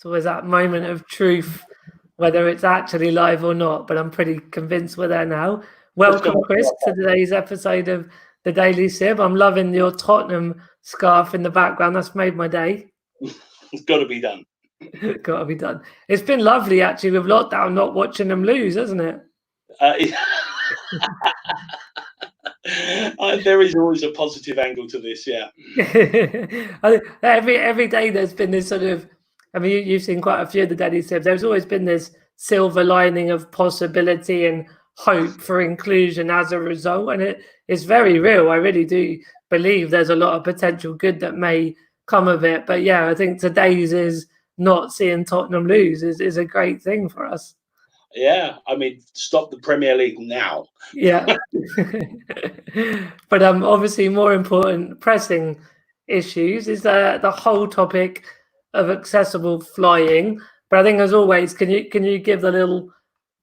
It's always that moment of truth, whether it's actually live or not, but I'm pretty convinced we're there now. Welcome, Chris, to today's episode of the Daily Sib. I'm loving your Tottenham scarf in the background. That's made my day. It's got to be done. Got to be done. It's been lovely, actually, with lockdown, not watching them lose, hasn't it? There is always a positive angle to this, yeah. I think every day there's been this sort of, I mean, you've seen quite a few of the Daily Sibs. There's always been this silver lining of possibility and hope for inclusion as a result, and it's very real. I really do believe there's a lot of potential good that may come of it. But yeah, I think today's is not seeing Tottenham lose is a great thing for us. Yeah, I mean, stop the Premier League now. Yeah. But obviously more important pressing issues is the whole topic of accessible flying. But I think, as always, can you give the little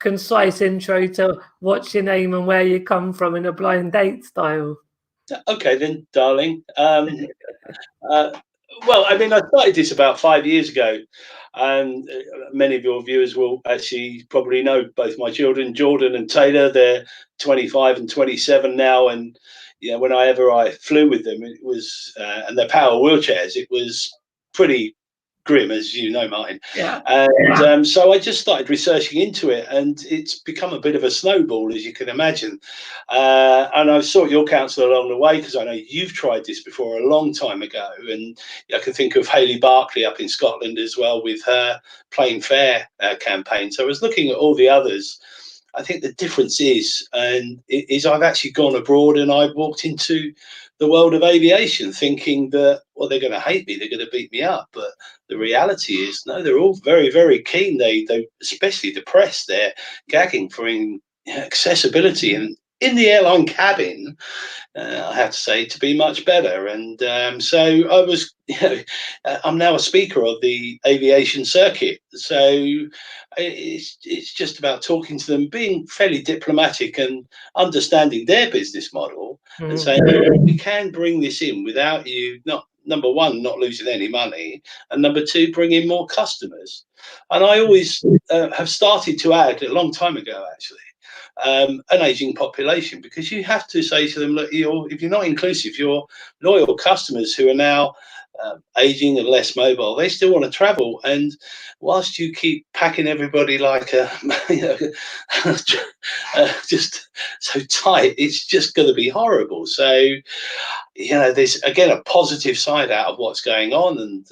concise intro to what's your name and where you come from in a blind date style? Okay then, darling. Well, I mean, I started this about 5 years ago, and many of your viewers will actually probably know both my children, Jordan and Taylor. They're 25 and 27 now, and whenever I flew with them, it was and their power wheelchairs. It was pretty grim, as you know, Martin. Yeah. And so I just started researching into it, and it's become a bit of a snowball, as you can imagine. And I've sought your counsel along the way, because I know you've tried this before a long time ago, and I can think of Hayley Barkley up in Scotland as well with her Plain Fair campaign. So I was looking at all the others. I think the difference is I've actually gone abroad and I've walked into the world of aviation thinking that, well, they're going to hate me, they're going to beat me up. But the reality is, no, they're all very, very keen. They especially the press, they're gagging for accessibility, and in the airline cabin, I have to say, to be much better. And so I was, I'm now a speaker of the aviation circuit. So it's just about talking to them, being fairly diplomatic and understanding their business model, and saying, we can bring this in without you, number one, not losing any money, and number two, bring in more customers. And I always have started to add, a long time ago, actually, an aging population, because you have to say to them, look, if you're not inclusive, your loyal customers who are now aging and less mobile, they still want to travel. And whilst you keep packing everybody like just so tight, it's just going to be horrible. So there's again a positive side out of what's going on, and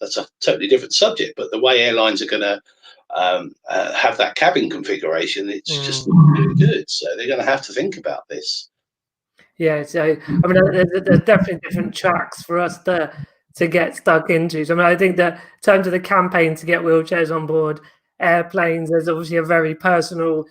that's a totally different subject, but the way airlines are going to have that cabin configuration, it's just not really good. So they're going to have to think about this. Yeah, so I mean, there's definitely different tracks for us to get stuck into. So I mean, I think that in terms of the campaign to get wheelchairs on board airplanes, there's obviously a very personal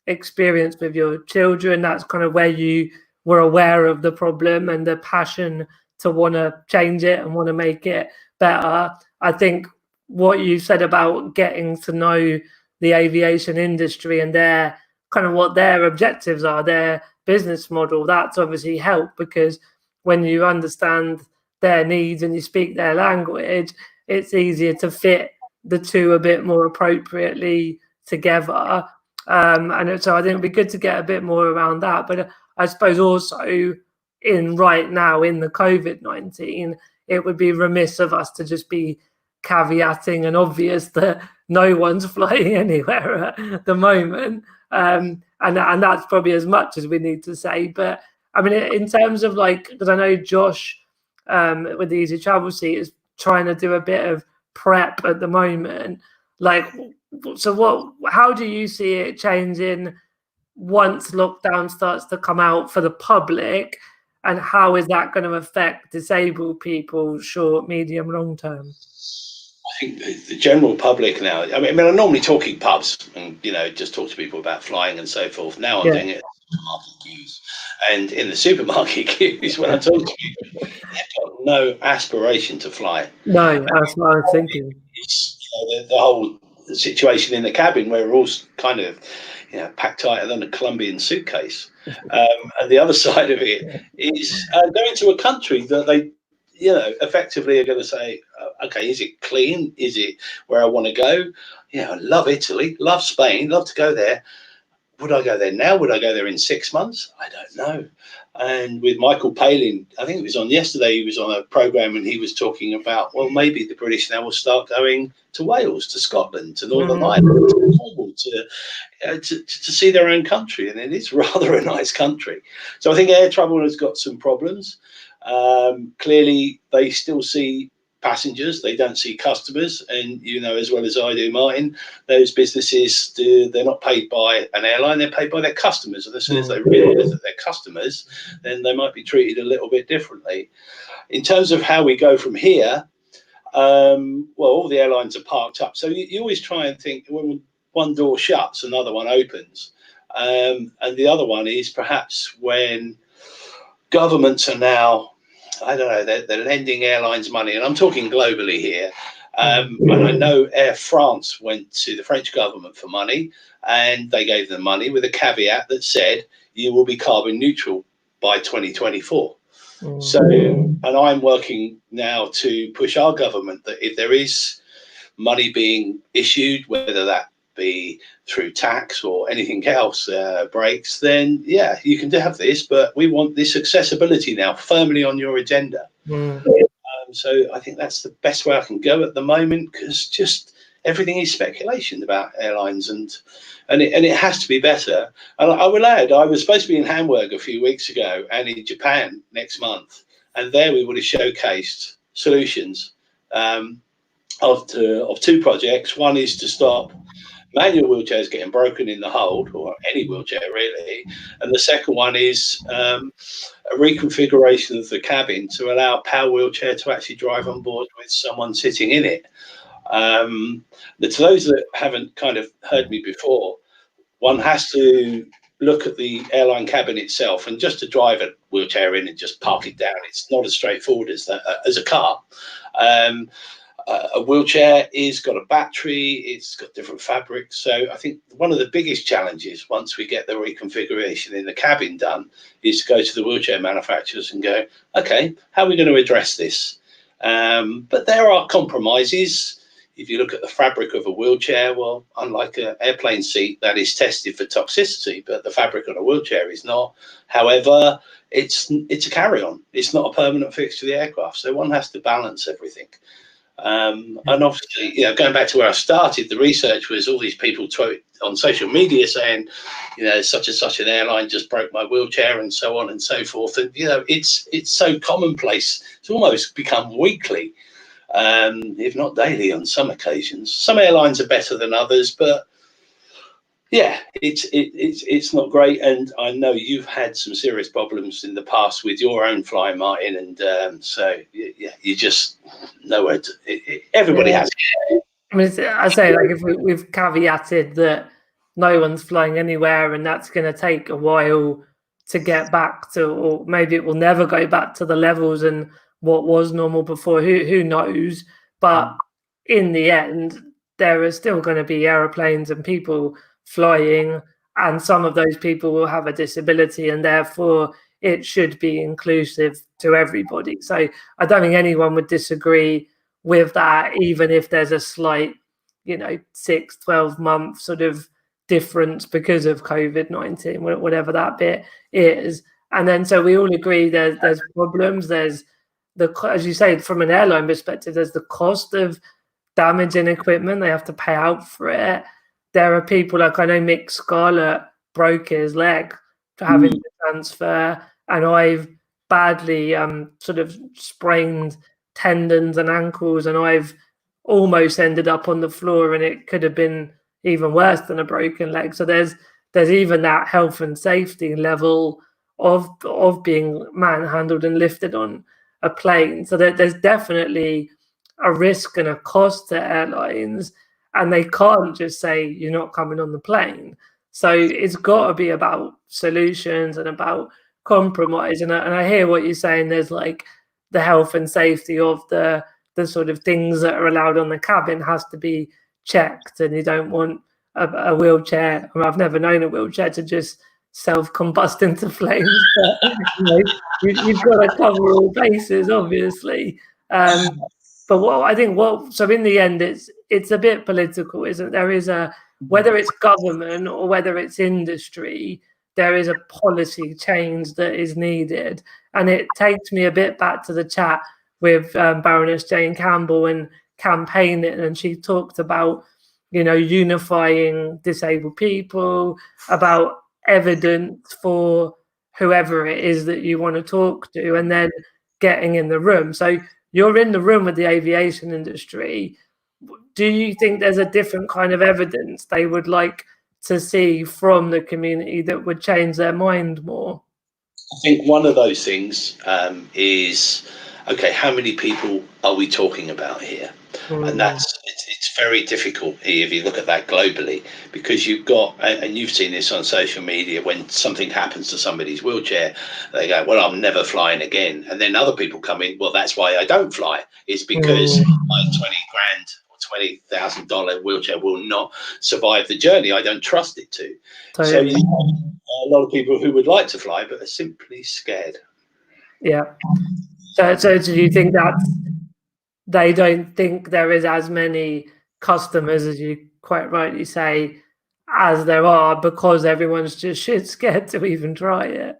experience with your children. That's kind of where you were aware of the problem and the passion to want to change it and want to make it better. I think what you said about getting to know the aviation industry and their kind of what their objectives are, their business model, that's obviously helped, because when you understand their needs and you speak their language, it's easier to fit the two a bit more appropriately together. And so I think it'd be good to get a bit more around that. But I suppose also right now in the COVID-19, it would be remiss of us to just be caveating and obvious that no one's flying anywhere at the moment. And that's probably as much as we need to say. But I mean, in terms of because I know Josh with the Easy Travel Seat is trying to do a bit of prep at the moment. So how do you see it changing once lockdown starts to come out for the public, and how is that going to affect disabled people short, medium, long term? I think the general public now, I mean, I'm normally talking pubs and, just talk to people about flying and so forth. Now I'm doing it in supermarket queues. And in the supermarket queues, when I talk to people, they've got no aspiration to fly. No, that's what I was thinking. It's, the whole situation in the cabin where we're all kind of, packed tighter than a Colombian suitcase. And the other side of it is going to a country that they, effectively are going to say, okay, is it clean? Is it where I want to go? Yeah, I love Italy, love Spain, love to go there. Would I go there now? Would I go there in 6 months? I don't know. And with Michael Palin, I think it was on yesterday, he was on a program and he was talking about, well, maybe the British now will start going to Wales, to Scotland, to Northern Ireland, to Cornwall, to see their own country. And it is rather a nice country. So I think air travel has got some problems. Clearly, they still see passengers, they don't see customers, and you know as well as I do, Martin, those businesses they're not paid by an airline, they're paid by their customers, and as soon as they realise that they're customers, then they might be treated a little bit differently. In terms of how we go from here, well, all the airlines are parked up, so you always try and think when one door shuts, another one opens, and the other one is perhaps when governments are now, I don't know, they're lending airlines money, and I'm talking globally here. And I know Air France went to the French government for money, and they gave them money with a caveat that said you will be carbon neutral by 2024. So, and I'm working now to push our government that if there is money being issued, whether that be through tax or anything else breaks, then yeah, you can have this, but we want this accessibility now firmly on your agenda. So I think that's the best way I can go at the moment, because just everything is speculation about airlines, and it has to be better. And I will add, I was supposed to be in Hamburg a few weeks ago and in Japan next month, and there we would have showcased solutions of two projects. One is to stop manual wheelchairs getting broken in the hold, or any wheelchair really, and the second one is a reconfiguration of the cabin to allow a power wheelchair to actually drive on board with someone sitting in it. To those that haven't kind of heard me before, one has to look at the airline cabin itself, and just to drive a wheelchair in and just park it down, it's not as straightforward as that, as a car. A wheelchair is got a battery, it's got different fabrics. So I think one of the biggest challenges once we get the reconfiguration in the cabin done is to go to the wheelchair manufacturers and go, okay, how are we going to address this? But there are compromises. If you look at the fabric of a wheelchair, well, unlike an airplane seat that is tested for toxicity, but the fabric on a wheelchair is not. However, it's a carry-on. It's not a permanent fix to the aircraft. So one has to balance everything. And obviously, you know, going back to where I started, the research was all these people on social media saying, you know, such and such an airline just broke my wheelchair, and so on and so forth. And you know, it's so commonplace. It's almost become weekly, if not daily on some occasions. Some airlines are better than others, but yeah, it's not great. And I know you've had some serious problems in the past with your own flying, Martin, and so yeah, you just know where to, everybody has. I mean, I say, like, if we've caveated that no one's flying anywhere, and that's going to take a while to get back to, or maybe it will never go back to the levels and what was normal before. Who knows? But in the end, there are still going to be aeroplanes and people flying, and some of those people will have a disability, and therefore it should be inclusive to everybody. So I don't think anyone would disagree with that, even if there's a slight, 6-12 month sort of difference because of COVID-19, whatever that bit is. And then so we all agree there's problems. There's as you say, from an airline perspective, there's the cost of damaging equipment. They have to pay out for it. There are people, like I know Mick Scarlett broke his leg for having to transfer, and I've badly sort of sprained tendons and ankles, and I've almost ended up on the floor, and it could have been even worse than a broken leg. So there's even that health and safety level of being manhandled and lifted on a plane. So there's definitely a risk and a cost to airlines, and they can't just say you're not coming on the plane. So it's got to be about solutions and about compromise. And I hear what you're saying. There's like the health and safety of the sort of things that are allowed on the cabin has to be checked, and you don't want a wheelchair. I mean, I've never known a wheelchair to just self-combust into flames, but you've got to cover all bases, obviously. But what I think, so in the end, it's a bit political, isn't there? Is a whether it's government or whether it's industry, there is a policy change that is needed, and it takes me a bit back to the chat with Baroness Jane Campbell and campaigning, and she talked about, you know, unifying disabled people, about evidence for whoever it is that you want to talk to, and then getting in the room. So you're in the room with the aviation industry. Do you think there's a different kind of evidence they would like to see from the community that would change their mind more? I think one of those things is, okay, how many people are we talking about here? And it's very difficult if you look at that globally, because you've got, and you've seen this on social media, when something happens to somebody's wheelchair, they go, well, I'm never flying again. And then other people come in, well, that's why I don't fly. It's because my 20 grand or $20,000 wheelchair will not survive the journey. I don't trust it to. Totally. So you have a lot of people who would like to fly, but are simply scared. Yeah. So do you think that they don't think there is as many customers, as you quite rightly say, as there are, because everyone's just shit scared to even try it?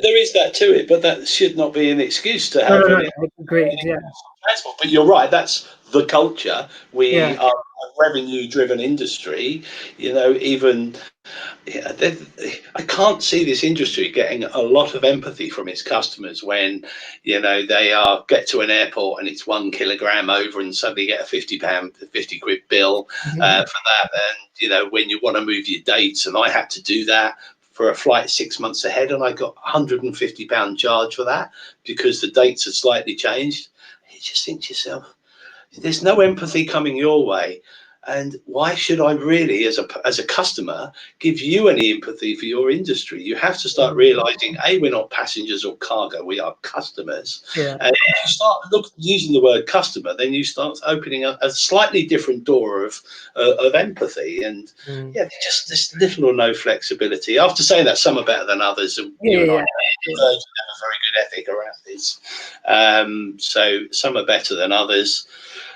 There is that to it, but that should not be an excuse to have any agreed, yeah. transport. But you're right, that's the culture. We are a revenue-driven industry. You know, even I can't see this industry getting a lot of empathy from its customers when, you know, they get to an airport and it's 1 kilogram over, and suddenly get a £50 bill for that. And you know, when you want to move your dates, and I had to do that for a flight 6 months ahead, and I got £150 charge for that because the dates had slightly changed. You just think to yourself, there's no empathy coming your way. And why should I really, as a customer, give you any empathy for your industry? You have to start realizing, A, we're not passengers or cargo, we are customers. Yeah. And if you start using the word customer, then you start opening a slightly different door of empathy. And just this little or no flexibility. After saying that, some are better than others, and you and I have a very good ethic around this. So some are better than others.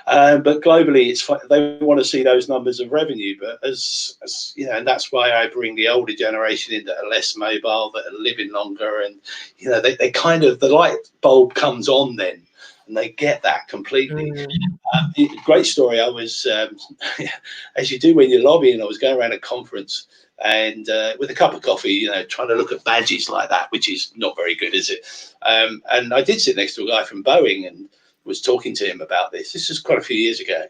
But globally, they want to see those numbers of revenue. But as you know, and that's why I bring the older generation in that are less mobile, that are living longer, and you know, they kind of, the light bulb comes on then, and they get that completely. Great story. I was, as you do when you're lobbying, I was going around a conference and with a cup of coffee, you know, trying to look at badges like that, which is not very good, is it? And I did sit next to a guy from Boeing and was talking to him about this. This was quite a few years ago,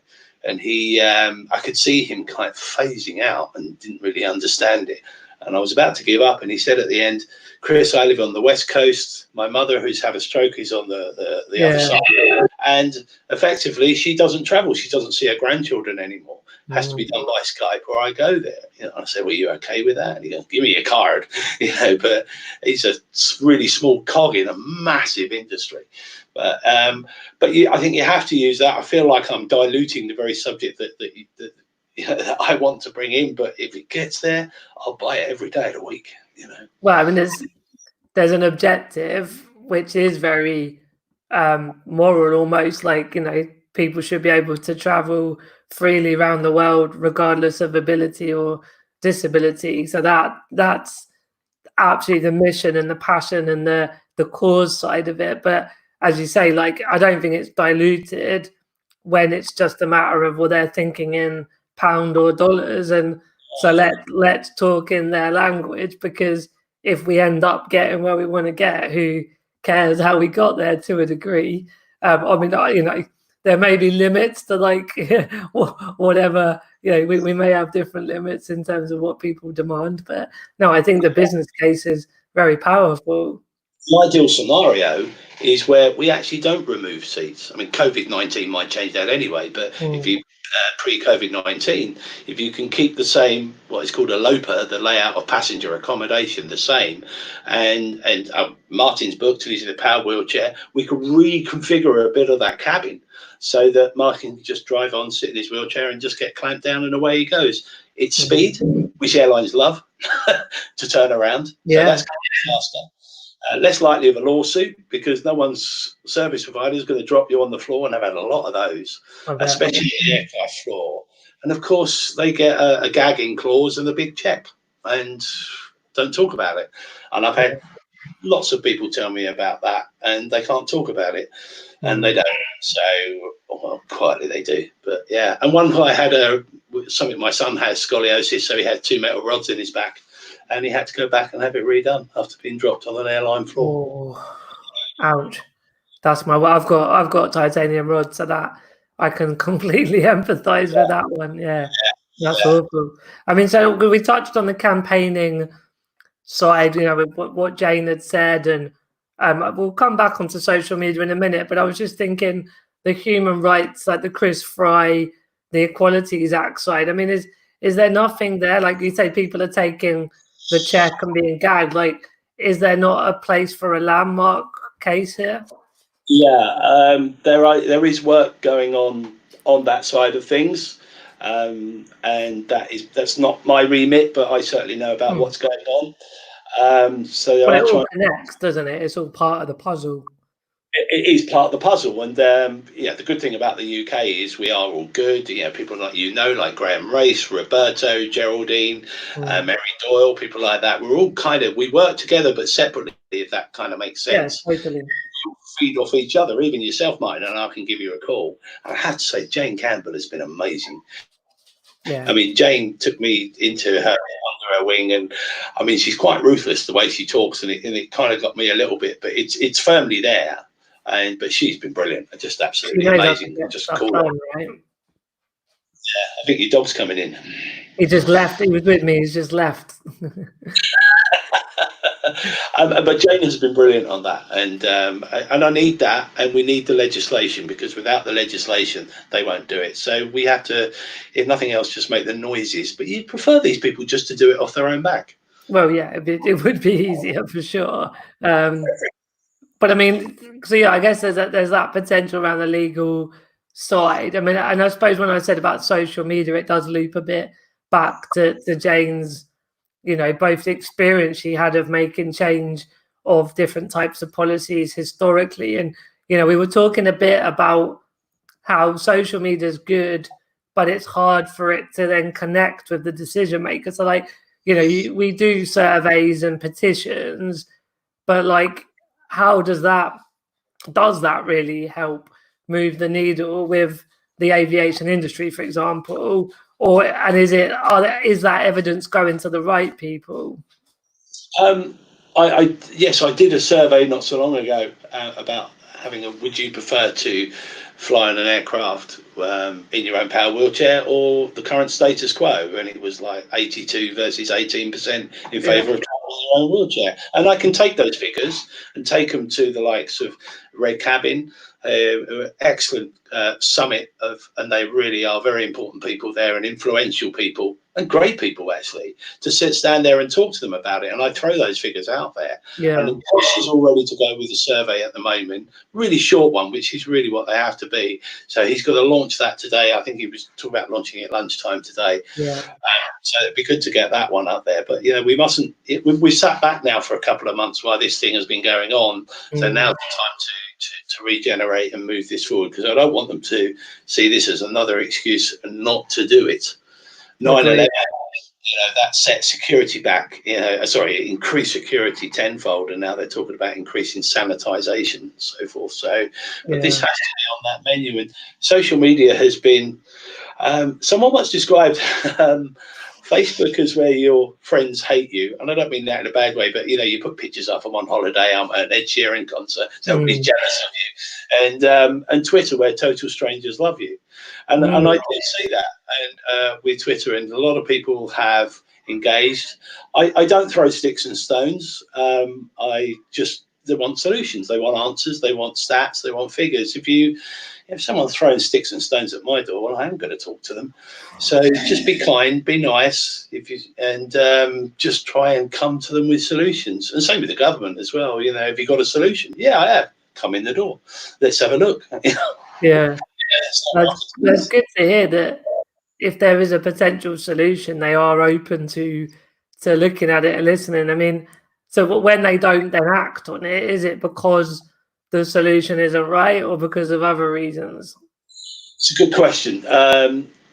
and he, I could see him kind of phasing out and didn't really understand it. And I was about to give up, and he said at the end, "Chris, I live on the West Coast. My mother, who's had a stroke, is on the other side, and effectively, she doesn't travel. She doesn't see her grandchildren anymore. It has to be done by Skype, or I go there." You know, I said, "Well, you okay with that?" And he goes, "Give me your card." You know, but he's a really small cog in a massive industry. But I think you have to use that. I feel like I'm diluting the very subject that I want to bring in. But if it gets there, I'll buy it every day of the week. You know. Well, I mean, there's an objective which is very moral, almost, like, you know, people should be able to travel freely around the world regardless of ability or disability. So that's absolutely the mission and the passion and the cause side of it. But as you say, like, I don't think it's diluted when it's just a matter of, well, they're thinking in pound or dollars, and so let's talk in their language, because if we end up getting where we want to get, who cares how we got there to a degree? I mean, you know, there may be limits to, like, whatever, you know, we may have different limits in terms of what people demand, but no, I think the business case is very powerful. The ideal scenario is where we actually don't remove seats. I mean, COVID-19 might change that anyway, but if you pre-COVID-19, if you can keep the same, what is called a LOPA, the layout of passenger accommodation, the same, and Martin's booked, he's in a power wheelchair, we could reconfigure a bit of that cabin so that Martin can just drive on, sit in his wheelchair, and just get clamped down, and away he goes. It's speed, which airlines love to turn around. So that's faster. Less likely of a lawsuit because no one's service provider is going to drop you on the floor, and I've had a lot of those, especially the aircraft floor. And of course, they get a gagging clause and a big check and don't talk about it. And I've had lots of people tell me about that, and they can't talk about it, and they don't. So, well, quietly they do. But yeah, and one guy had something. My son has scoliosis, so he had 2 metal rods in his back, and he had to go back and have it redone after being dropped on an airline floor. Oh, ouch! That's I've got titanium rods, so that I can completely empathise with that one. Yeah, that's awful. I mean, so we touched on the campaigning side, with what Jane had said, and we'll come back onto social media in a minute. But I was just thinking the human rights, like the Chris Fry, the Equalities Act side. I mean, is there nothing there? Like you say, people are taking the check and being gagged. Like, is there not a place for a landmark case here? Yeah, there is work going on that side of things, and that's not my remit, but I certainly know about what's going on. So but it all connects, doesn't it? It's all part of the puzzle. It is part of the puzzle, and the good thing about the UK is we are all good. People like like Graham Race, Roberto, Geraldine, Mary Doyle, people like that. We're all we work together but separately, if that kind of makes sense. Yeah, totally. You feed off each other, even yourself, Martin, and I can give you a call. I have to say, Jane Campbell has been amazing. Yeah. I mean, Jane took me into her under her wing, and I mean, she's quite ruthless the way she talks, and it kind of got me a little bit, but it's firmly there. But she's been brilliant, just absolutely amazing. Just cool. Right? Yeah, I think your dog's coming in. He just left. He was with me. He's just left. But Jane has been brilliant on that, and I need that, and we need the legislation, because without the legislation, they won't do it. So we have to, if nothing else, just make the noises. But you'd prefer these people just to do it off their own back. Well, yeah, it would be easier for sure. But I mean, so yeah, I guess there's that potential around the legal side. I mean, and I suppose when I said about social media, it does loop a bit back to Jane's, both the experience she had of making change of different types of policies historically. And, we were talking a bit about how social media is good, but it's hard for it to then connect with the decision makers. So we do surveys and petitions, but how does that really help move the needle with the aviation industry, for example? Is that evidence going to the right people? Yes, I did a survey not so long ago about would you prefer to fly in an aircraft in your own power wheelchair or the current status quo, and it was like 82 versus 18% in favour of traveling in your own wheelchair. And I can take those figures and take them to the likes of Red Cabin, excellent summit and they really are very important people there, and influential people, and great people actually, to stand there and talk to them about it. And I throw those figures out there. Yeah. And Chris is all ready to go with a survey at the moment, really short one, which is really what they have to be. So he's got to launch that today. I think he was talking about launching it lunchtime today. Yeah. So it'd be good to get that one up there. But we mustn't. We've sat back now for a couple of months while this thing has been going on. So now's the time to regenerate and move this forward, because I don't want them to see this as another excuse not to do it. 9/11, that set security back, increased security tenfold, and now they're talking about increasing sanitization and so forth. So but this has to be on that menu. And social media has been, someone once described Facebook as where your friends hate you, and I don't mean that in a bad way, but you put pictures up, I'm on holiday, I'm at an Ed Sheeran concert, so everybody's jealous of you, and Twitter, where total strangers love you, and I did see that, and with Twitter, and a lot of people have engaged. I don't throw sticks and stones. They want solutions, they want answers, they want stats, they want figures. If someone's throwing sticks and stones at my door, well, I am going to talk to them. So just be kind, be nice, and just try and come to them with solutions. And same with the government as well. If you've got a solution, I have. Come in the door. Let's have a look. Yeah. That's good to hear that if there is a potential solution, they are open to looking at it and listening. I mean, So when they don't then act on it, is it because the solution isn't right or because of other reasons? It's a good question.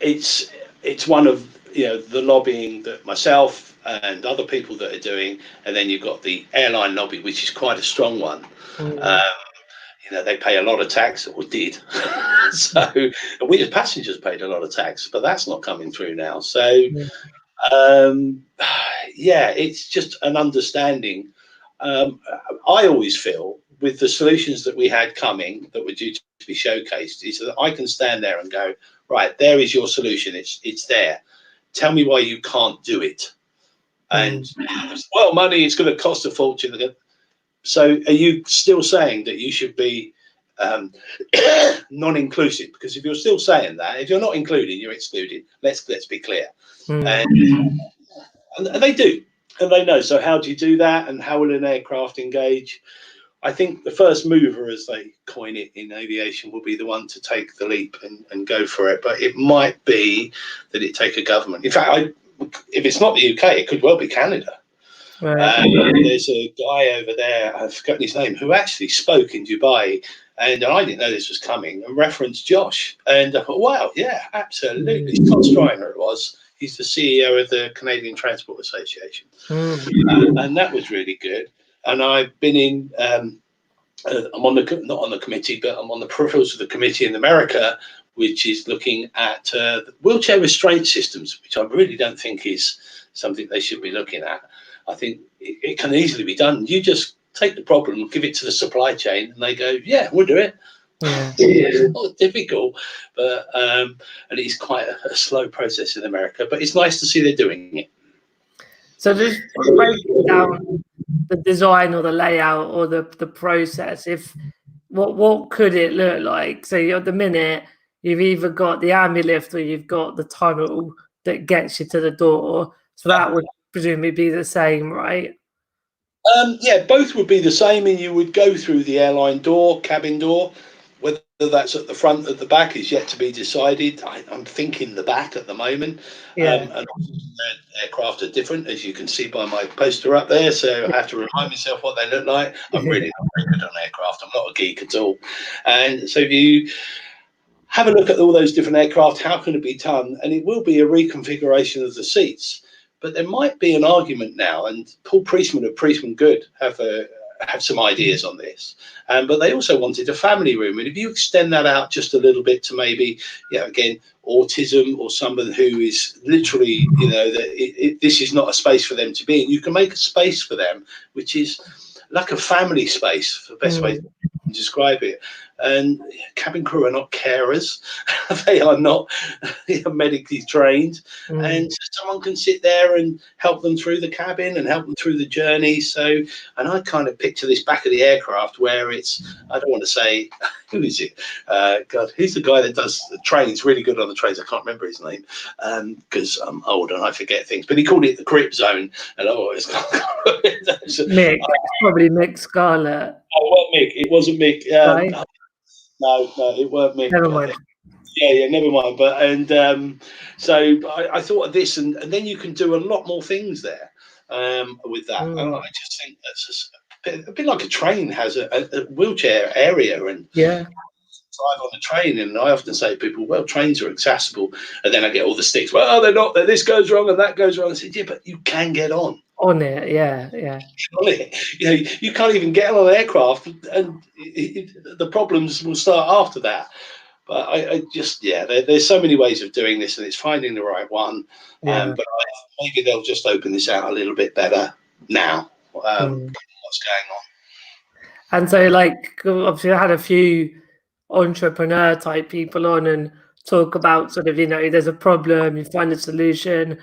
It's one of the lobbying that myself and other people that are doing, and then you've got the airline lobby, which is quite a strong one. Mm. They pay a lot of tax, or did. So we as passengers paid a lot of tax, but that's not coming through now. So yeah, it's just an understanding. I always feel with the solutions that we had coming that were due to be showcased is that I can stand there and go, right, there is your solution. It's there. Tell me why you can't do it. And well, money, it's going to cost a fortune. So are you still saying that you should be non-inclusive? Because if you're still saying that, if you're not including, you're excluding. Let's be clear. And they do, and they know. So how do you do that, and how will an aircraft engage? I think the first mover, as they coin it in aviation, will be the one to take the leap and go for it. But it might be that it take a government. In fact, if it's not the UK, it could well be Canada. Right. There's a guy over there, I've forgotten his name, who actually spoke in Dubai, and I didn't know this was coming, and referenced Josh. And I thought, wow, yeah, absolutely. Scott Strimer it was. He's the CEO of the Canadian Transport Association. And that was really good. And I've been in, I'm on not on the committee, but I'm on the peripherals of the committee in America, which is looking at wheelchair restraint systems, which I really don't think is something they should be looking at. I think it can easily be done. You just take the problem, give it to the supply chain, and they go, yeah, we'll do it. Yeah. It's not difficult, but and it's quite a slow process in America, but it's nice to see they're doing it. So just breaking down the design or the layout or the process, if what could it look like? So at the minute, you've either got the AmbuLift or you've got the tunnel that gets you to the door. So that would presumably be the same, right? Yeah, both would be the same, and you would go through the airline door, cabin door. Whether that's at the front or the back is yet to be decided. I'm thinking the back at the moment. And aircraft are different, as you can see by my poster up there. So I have to remind myself what they look like. I'm really not very good on aircraft. I'm not a geek at all. And so if you have a look at all those different aircraft, how can it be done? And it will be a reconfiguration of the seats. But there might be an argument now, and Paul Priestman of Priestman Good have some ideas on this. But they also wanted a family room. And if you extend that out just a little bit to maybe, again, autism or someone who is literally, this is not a space for them to be in, you can make a space for them, which is like a family space, for the best way to describe it. And cabin crew are not carers. They are not medically trained. And someone can sit there and help them through the cabin and help them through the journey. So, and I kind of picture this back of the aircraft where it's, I don't want to say, who is it? God, who's the guy that does the trains, really good on the trains? I can't remember his name because I'm old and I forget things. But he called it the grip zone. And I always Mick, probably Mick Scarlett. Oh, it wasn't Mick. It wasn't Mick. Right? No, it weren't Mick. Never mind. Yeah, never mind. But so I thought of this, and then you can do a lot more things there with that. And I just think that's just a bit like a train has a wheelchair area, and drive on the train. And I often say to people, well, trains are accessible, and then I get all the sticks. Well, they're not. This goes wrong and that goes wrong. I said, yeah, but you can get on. On it, yeah. On it. You can't even get on an aircraft, and the problems will start after that. But I just, there's so many ways of doing this, and it's finding the right one. But maybe they'll just open this out a little bit better now. What's going on? And so, obviously, I had a few entrepreneur type people on and talk about sort of, there's a problem, you find a solution,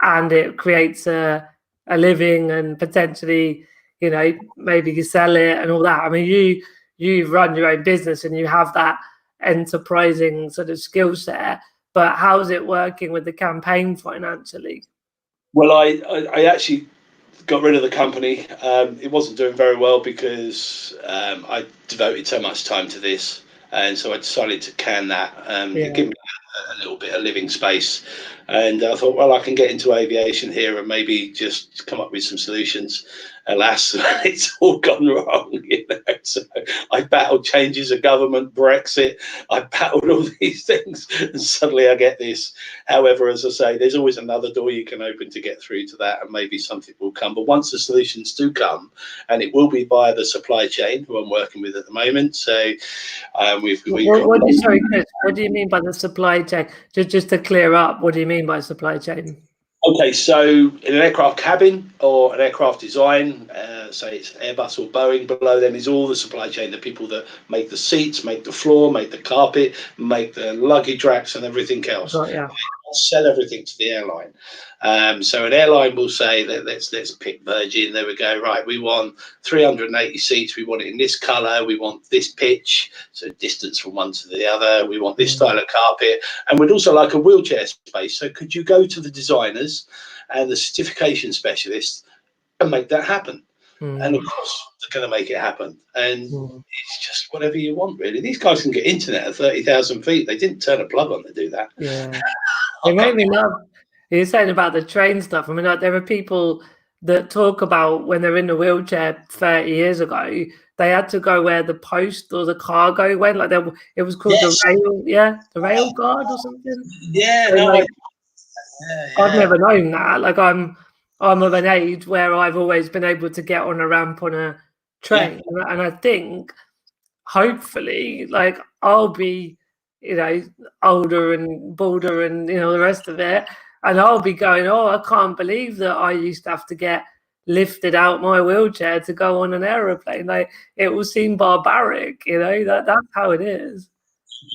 and it creates a living, and potentially, maybe you sell it and all that. I mean, you run your own business and you have that enterprising sort of skill set, but how's it working with the campaign financially? Well, I actually got rid of the company. It wasn't doing very well because I devoted so much time to this, and so I decided to can that, give me a little bit of living space. And I thought, well, I can get into aviation here and maybe just come up with some solutions. alas, it's all gone wrong. So I battled changes of government, Brexit. I battled all these things, and suddenly I get this. However, as I say, there's always another door you can open to get through to that, and maybe something will come. But once the solutions do come, and it will be via the supply chain, who I'm working with at the moment. So sorry, Chris, what do you mean by the supply chain? Just to clear up, what do you mean by supply chain? Okay, so in an aircraft cabin or an aircraft design, say it's Airbus or Boeing, below them is all the supply chain, the people that make the seats, make the floor, make the carpet, make the luggage racks and everything else. Oh, yeah. Sell everything to the airline. So an airline will say, let's pick Virgin. There we go. Right, we want 380 seats. We want it in this colour. We want this pitch, so distance from one to the other. We want this style of carpet, and we'd also like a wheelchair space. So could you go to the designers and the certification specialists and make that happen? And of course, they're going to make it happen. And it's just whatever you want, really. These guys can get internet at 30,000 feet. They didn't turn a plug on to do that. Yeah. It made me laugh. You're saying about the train stuff. I mean, like, there are people that talk about when they're in the wheelchair 30 years ago, they had to go where the post or the cargo went. Like, it was called the rail, the rail guard or something. Yeah, so, I've never known that. Like, I'm of an age where I've always been able to get on a ramp on a train, and I think hopefully, like, I'll be, older and balder and the rest of it, and I'll be going, oh, I can't believe that I used to have to get lifted out my wheelchair to go on an aeroplane. Like, it will seem barbaric, that's how it is.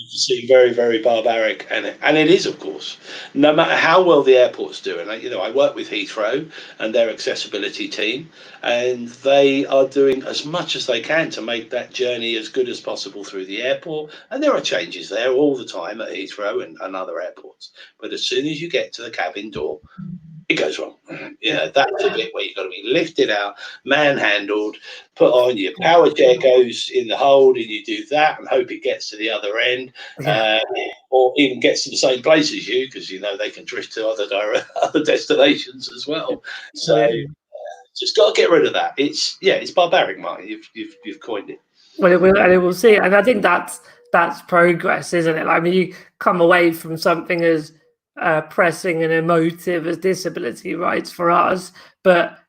Seem very, very barbaric, and it is, of course, no matter how well the airport's doing. I work with Heathrow and their accessibility team, and they are doing as much as they can to make that journey as good as possible through the airport. And there are changes there all the time at Heathrow and other airports. But as soon as you get to the cabin door, it goes wrong. That's a bit where you've got to be lifted out, manhandled, put on your power chair, goes in the hold, and you do that and hope it gets to the other end, or even gets to the same place as you, because they can drift to other destinations as well. So just got to get rid of that. It's barbaric, Mark. You've coined it. Well, it will see, and I think that's progress, isn't it? I mean, you come away from something as pressing and emotive as disability rights for us, but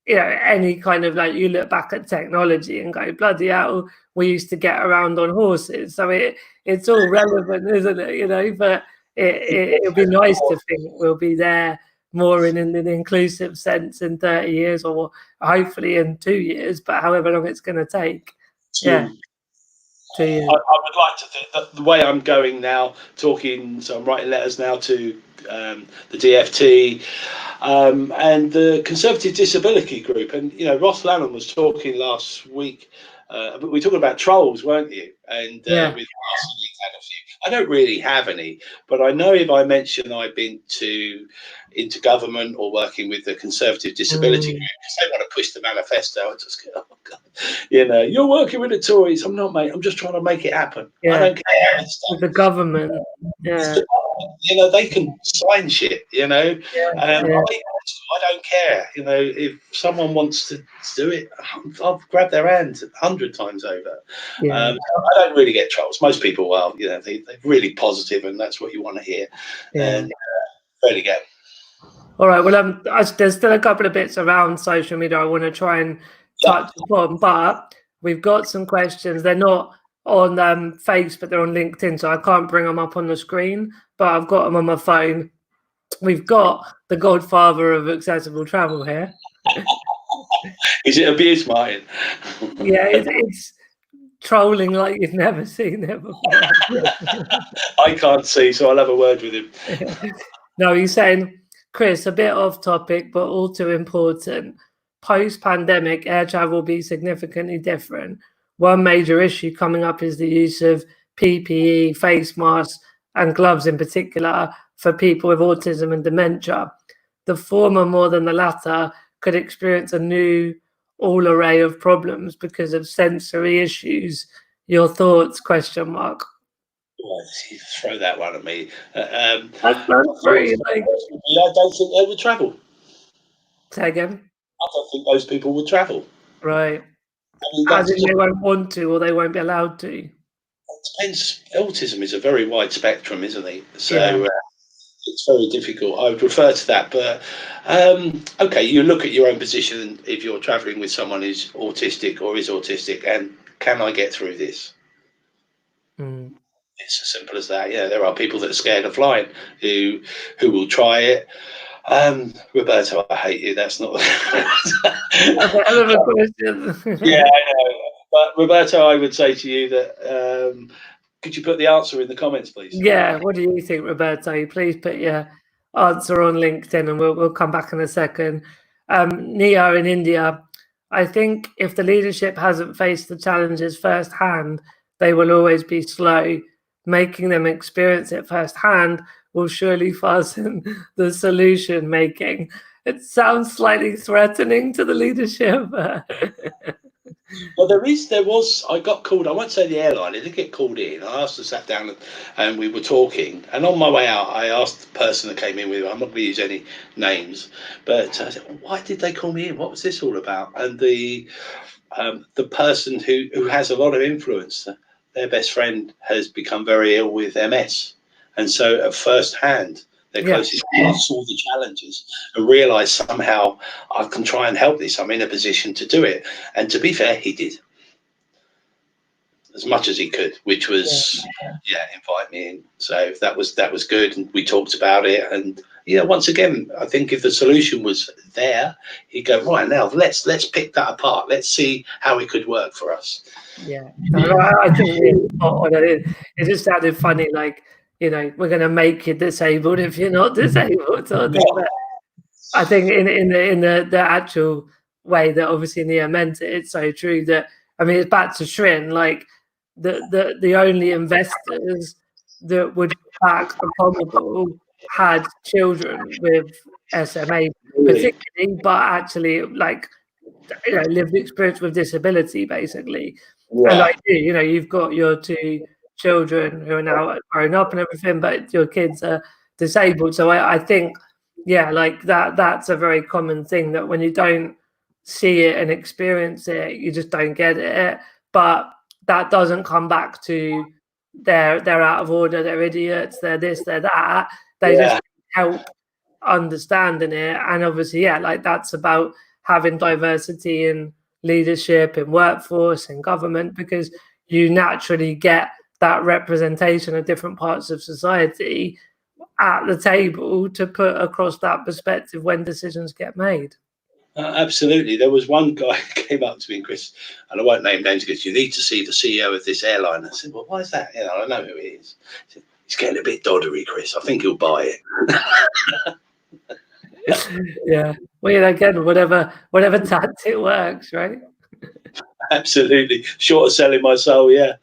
any kind of, like, you look back at technology and go, bloody hell, we used to get around on horses. So it's all relevant, isn't it? But it'll be nice to think we'll be there more in an inclusive sense in 30 years, or hopefully in 2 years, but however long it's going to take. 2 years. I would like to think that the way I'm going now, so I'm writing letters now to the DFT and the Conservative Disability Group. And, Ross Lanham was talking last week, we were talking about trolls, weren't you? And with Ross, had a few. I don't really have any, but I know if I mention I've been into government or working with the Conservative Disability Group, because they want to push the manifesto, I just go, oh God, you're working with the Tories. I'm not, mate. I'm just trying to make it happen. I don't care. The government, they can sign shit. I don't care. If someone wants to do it, I'll grab their hand 100 times over. I don't really get trolls. Most people, they're really positive, and that's what you want to hear. And there you go. All right. Well, there's still a couple of bits around social media I want to try and touch upon, but we've got some questions. They're not on Facebook, they're on LinkedIn, so I can't bring them up on the screen, but I've got them on my phone. We've got the godfather of accessible travel here. Is it abuse, Martin? Yeah, it's trolling like you've never seen it before. I can't see, so I'll have a word with him. No, he's saying, Chris, a bit off topic, but all too important. Post-pandemic, air travel will be significantly different. One major issue coming up is the use of PPE, face masks, and gloves in particular for people with autism and dementia. The former more than the latter could experience a new all array of problems because of sensory issues. Your thoughts, question mark. Well, you throw that one at me. That's not free. I don't think they would travel. Say again? I don't think those people will travel. Right. I mean, As that's in they won't want to or they won't be allowed to. it depends. Autism is a very wide spectrum, isn't it? So Yeah. it's very difficult. I would refer to that, but okay, you look at your own position if you're travelling with someone who's autistic or is autistic, and can I get through this? Mm. It's as simple as that. Yeah, there are people that are scared of flying who will try it. Roberto, I hate you. That's not. That's a hell of a question. Yeah, I know. But Roberto, I would say to you that could you put the answer in the comments, please? Yeah, what do you think, Roberto? Please put your answer on LinkedIn and we'll come back in a second. Nia in India, I think if the leadership hasn't faced the challenges firsthand, they will always be slow. Making them experience it firsthand will surely fasten the solution making. It sounds slightly threatening to the leadership. Well, there was. I got called. I won't say the airline. I did get called in. I asked to sat down and we were talking. And on my way out, I asked the person that came in with. I'm not going to use any names, but I said, "Why did they call me in? What was this all about?" And the person who has a lot of influence, their best friend has become very ill with MS, and so at first hand, their Yeah. closest friend saw the challenges and realised somehow I can try and help this. I'm in a position to do it, and to be fair, he did as much as he could, which was invite me in. So that was good, and we talked about it. And once again, I think if the solution was there, he'd go, right, now let's pick that apart. Let's see how it could work for us. Yeah, I think it just sounded funny, like, we're going to make you disabled if you're not disabled. Sort of thing. But I think in the actual way that obviously Nia meant it, it's so true that, I mean, it's back to Shrin, like the only investors that would back Abominable had children with SMA, particularly, but actually like lived experience with disability, basically. And like you've got your two children who are now grown up and everything, but your kids are disabled. So I think, like that's a very common thing, that when you don't see it and experience it, you just don't get it. But that doesn't come back to they're out of order, they're idiots, they're this, they're that. They just help understanding it. And obviously, like that's about having diversity in leadership, in workforce, in government, because you naturally get that representation of different parts of society at the table to put across that perspective when decisions get made. Absolutely. There was one guy who came up to me, Chris, and I won't name names because you need to see the CEO of this airline. I said, well, why is that? I know who he is. He said, he's getting a bit doddery, Chris. I think he'll buy it. Yeah. Well, again, whatever tactic works, right? Absolutely. Short of selling my soul, yeah.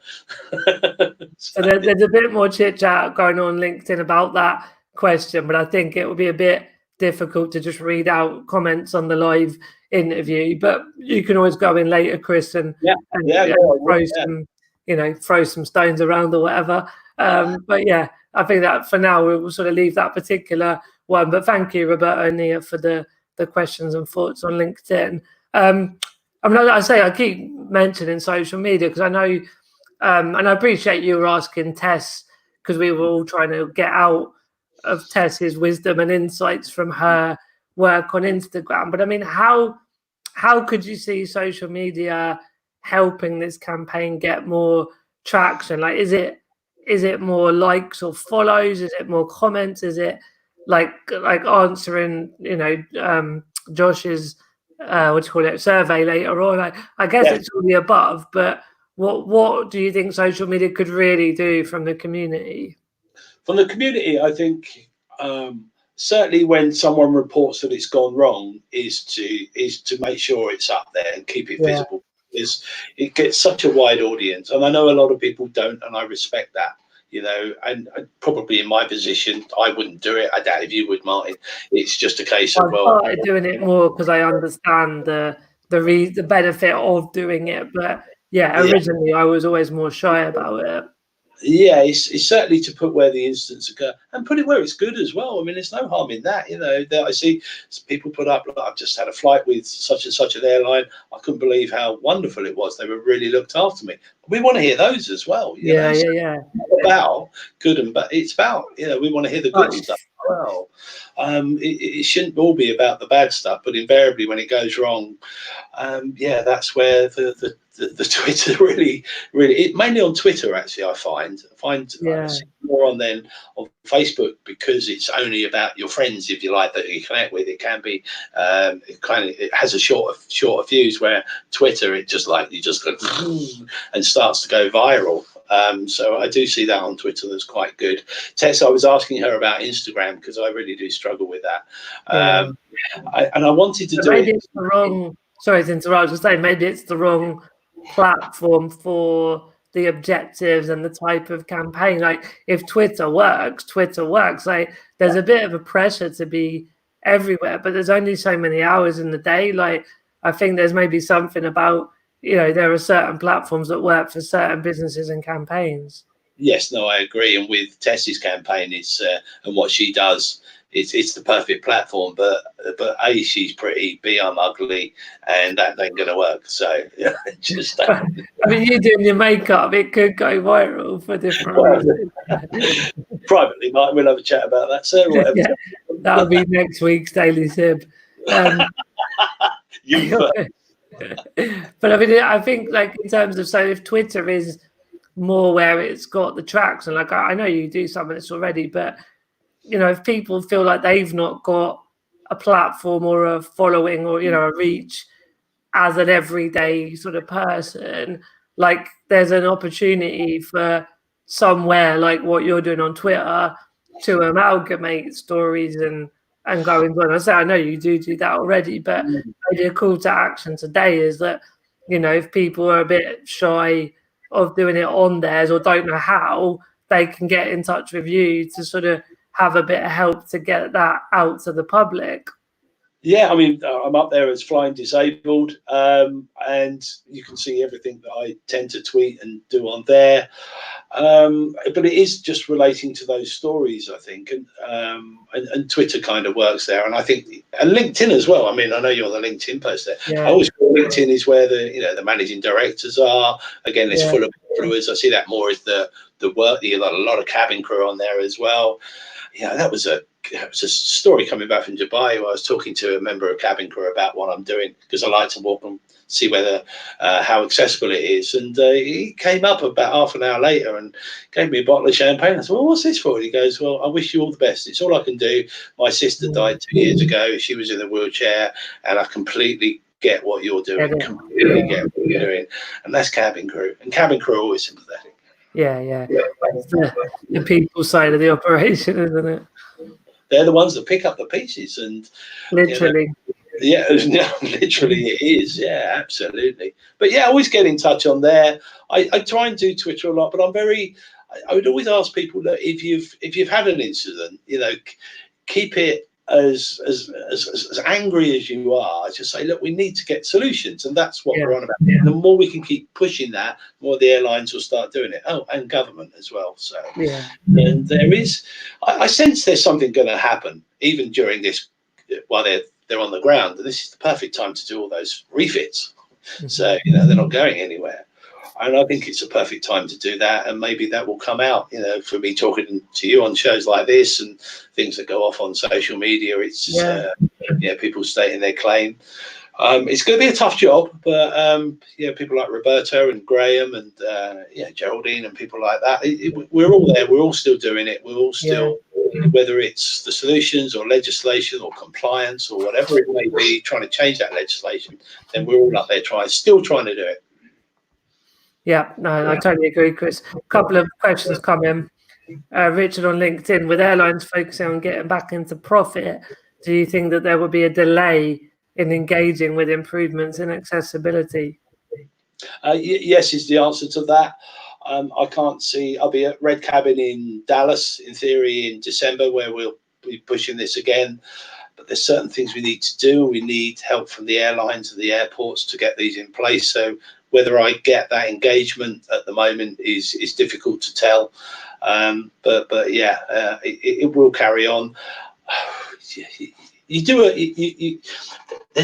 So there's a bit more chit chat going on LinkedIn about that question, but I think it would be a bit difficult to just read out comments on the live interview. But you can always go in later, Chris, and throw some stones around or whatever. But I think that for now we'll sort of leave that particular one. But thank you, Roberto and Nia, for the questions and thoughts on LinkedIn. I mean, I keep mentioning social media because I know, and I appreciate you were asking Tess, because we were all trying to get out of Tess's wisdom and insights from her work on Instagram. But I mean, how could you see social media helping this campaign get more traction? Like, is it more likes or follows? Is it more comments? Is it like answering, Josh's survey later on? I guess it's all the above, but what do you think social media could really do from the community? From the community, I think certainly when someone reports that it's gone wrong, is to make sure it's up there and keep it visible. It gets such a wide audience, and I know a lot of people don't, and I respect that. And probably in my position, I wouldn't do it. I doubt if you would, Martin. It's just a case of, I started doing it more because I understand the benefit of doing it. But originally I was always more shy about it. Yeah, it's certainly to put where the incidents occur and put it where it's good as well. I mean, there's no harm in that. That I see people put up, "Look, I've just had a flight with such and such an airline. I couldn't believe how wonderful it was. They were really looked after me." We want to hear those as well. Yeah, So yeah, it's not about good and bad. It's about, we want to hear the good yeah. stuff as well. It shouldn't all be about the bad stuff, but invariably when it goes wrong, yeah, that's where the Twitter really mainly on Twitter actually. I find I Yeah. see more on Facebook because it's only about your friends, if you like, that you connect with. It can be it has a shorter fuse, where Twitter, it just like you just go and starts to go viral. So I do see that on Twitter. That's quite good. Tess, I was asking her about Instagram because I really do struggle with that. Yeah. I wanted to But do maybe it. it's the wrong. Sorry to interrupt. I was just saying maybe it's the wrong platform for the objectives and the type of campaign. Like if Twitter works, Twitter works. Like there's a bit of a pressure to be everywhere, but there's only so many hours in the day. Like I think there's maybe something about there are certain platforms that work for certain businesses and campaigns. Yes, no, I agree. And with Tess's campaign, it's and what she does, it's the perfect platform. But A, she's pretty. B, I'm ugly, and that ain't gonna work. So yeah, just I mean, you doing your makeup, it could go viral for different well, reasons. privately, Mike, we'll have a chat about that, sir. Whatever. Yeah, that'll be next week's Daily Sib. You first. But I mean, I think like in terms of, so if Twitter is more where it's got the tracks, and like I know you do some of this already, but if people feel like they've not got a platform or a following or a reach as an everyday sort of person, like there's an opportunity for somewhere like what you're doing on Twitter to amalgamate stories and going on. I know you do that already, but maybe a call to action today is that if people are a bit shy of doing it on theirs or don't know how, they can get in touch with you to sort of have a bit of help to get that out to the public. Yeah, I mean, I'm up there as flying disabled, and you can see everything that I tend to tweet and do on there. But it is just relating to those stories, I think, and Twitter kind of works there, and I think, and LinkedIn as well. I mean, I know you're on the LinkedIn post there. Yeah. I always feel LinkedIn is where the managing directors are. Again, it's Yeah. full of followers. I see that more as the work. You got a lot of cabin crew on there as well. Yeah, that was a story coming back from Dubai where I was talking to a member of cabin crew about what I'm doing, because I like to walk and see whether how accessible it is. And he came up about half an hour later and gave me a bottle of champagne. I said, "Well, what's this for?" And he goes, "Well, I wish you all the best. It's all I can do. My sister died 2 years ago. She was in a wheelchair, and I completely get what you're doing. Completely get what you're doing." And that's cabin crew. And cabin crew are always sympathetic. Yeah. It's the people side of the operation, isn't it? They're the ones that pick up the pieces, and literally. Yeah, literally it is. Yeah, absolutely. But yeah, always get in touch on there. I try and do Twitter a lot, but I would always ask people that if you've had an incident, keep it as angry as you are. Just say, look, we need to get solutions, and that's what we're on about. Yeah. The more we can keep pushing that, the more the airlines will start doing it. Oh, and government as well. So yeah, and there is, I sense there's something going to happen even during this while they're on the ground, and this is the perfect time to do all those refits. So they're not going anywhere. And I think it's a perfect time to do that, and maybe that will come out. For me talking to you on shows like this and things that go off on social media, it's just, people stating their claim. It's going to be a tough job, but people like Roberto and Graham and Geraldine and people like that. We're all there. We're all still doing it. We're all still, whether it's the solutions or legislation or compliance or whatever it may be, trying to change that legislation. Then we're all up there still trying to do it. Yeah, no, I totally agree, Chris. A couple of questions come in. Richard on LinkedIn, with airlines focusing on getting back into profit, do you think that there will be a delay in engaging with improvements in accessibility? Yes, is the answer to that. I can't see. I'll be at Red Cabin in Dallas, in theory, in December, where we'll be pushing this again. But there's certain things we need to do. We need help from the airlines and the airports to get these in place. So Whether I get that engagement at the moment is difficult to tell. But yeah, it will carry on. There's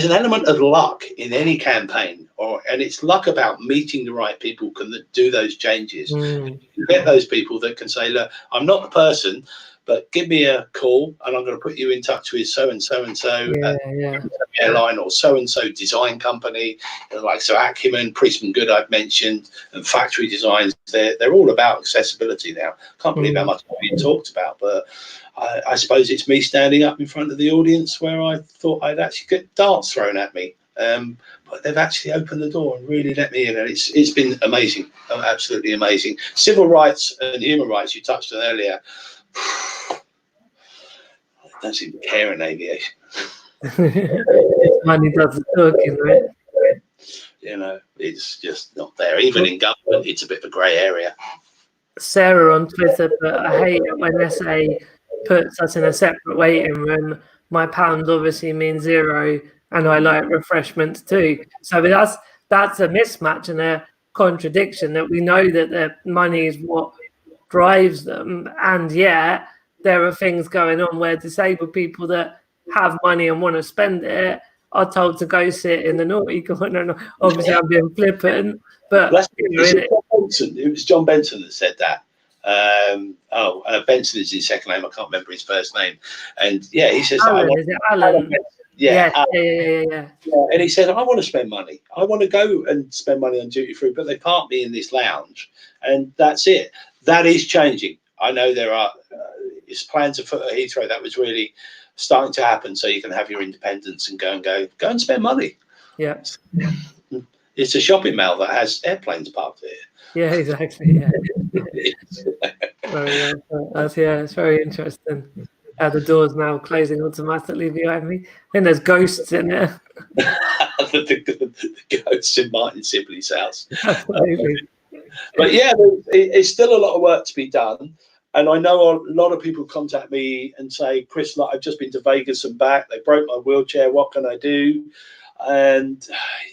an element of luck in any campaign, and it's luck about meeting the right people can do those changes. You get those people that can say, look, I'm not the person, but give me a call and I'm going to put you in touch with so and so and so airline or so and so design company, like so Acumen, Priestman Good I've mentioned, and Factory Designs. They're all about accessibility now. Can't believe how much being talked about, but I suppose it's me standing up in front of the audience where I thought I'd actually get darts thrown at me. But they've actually opened the door and really let me in, and it's been amazing, absolutely amazing. Civil rights and human rights you touched on earlier. I don't seem to care in aviation. Money does the talking, right? You know, it's just not there. Even in government, it's a bit of a grey area. Sarah on Twitter, but I hate it when SA puts us in a separate waiting room. My pounds obviously mean zero, and I like refreshments too. So that's a mismatch and a contradiction, that we know that the money is what drives them, and yet there are things going on where disabled people that have money and want to spend it are told to go sit in the naughty corner. Obviously, I'm being flippant, but it was John Benson that said that. Benson is his second name. I can't remember his first name. And yeah, he says, Alan, is it Alan? Yeah. And he said, I want to spend money. I want to go and spend money on duty free, but they park me in this lounge, and that's it. That is changing. I know there are plans afoot at Heathrow that was really starting to happen, so you can have your independence and go and spend money. Yeah. It's a shopping mall that has airplanes parked here. Yeah, exactly. Yeah. It's very interesting. The door's now closing automatically behind me. I think there's ghosts in there. the ghosts in Martin Sibley's house. Absolutely. But yeah, it's still a lot of work to be done. And I know a lot of people contact me and say, Chris, I've just been to Vegas and back. They broke my wheelchair. What can I do? And